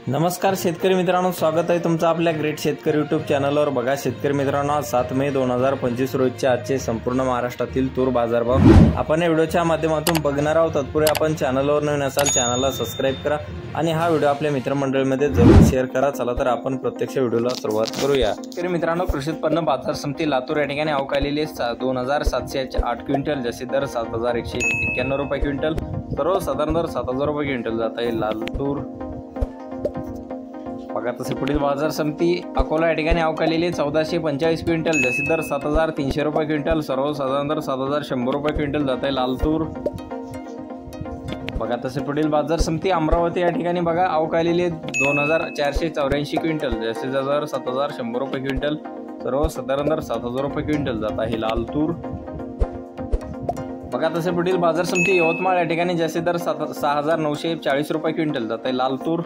नमस्कार शेतकरी मित्रांनो, स्वागत आहे तुमचं आपल्या ग्रेट शेतकरी यूट्यूब चॅनलवर। बघा शेतकरी मित्रांनो, आज 7 मे 2025 रोजचे आजचे संपूर्ण महाराष्ट्रातील तूर बाजारभाव आपण या व्हिडिओच्या माध्यमातून बघणार आहोत। तत्पूर्वी आपण चॅनलवर नवीन असाल चॅनलला सबस्क्राइब करा आणि हा व्हिडिओ आपल्या मित्रमंडळीमध्ये जरूर शेअर करा। चला तर आपण प्रत्यक्ष व्हिडिओला सुरुवात करूया। शेतकरी मित्रांनो, कृषी उत्पन्न बाजार समिती लातूर या ठिकाणी अवकालेले 2708 क्विंटल, जसे दर 7191 रुपये क्विंटल, सर्वसाधारण दर 7000 रुपये क्विंटल जात आहे लाल तूर। बघा तसे पुढील बाजार समिती अकोला या ठिकाणी अवकालेले 1445 क्विंटल, जसे दर 7300 रुपये क्विंटल, सर्वसाधारण दर 7100 रुपये क्विंटल जात आहे लाल तूर। बघा तसे पुढील बाजार समिती अमरावती या ठिकाणी बघा अवकालेले 2484 क्विंटल, जसे दर 7100 रुपये क्विंटल, सर्वसाधारण दर 7000 रुपये क्विंटल जात आहे लाल तूर। बघा तसे पुढील बाजार समिती यवतमाळ या ठिकाणी जसे दर 6940 रुपये क्विंटल जात आहे लाल तूर।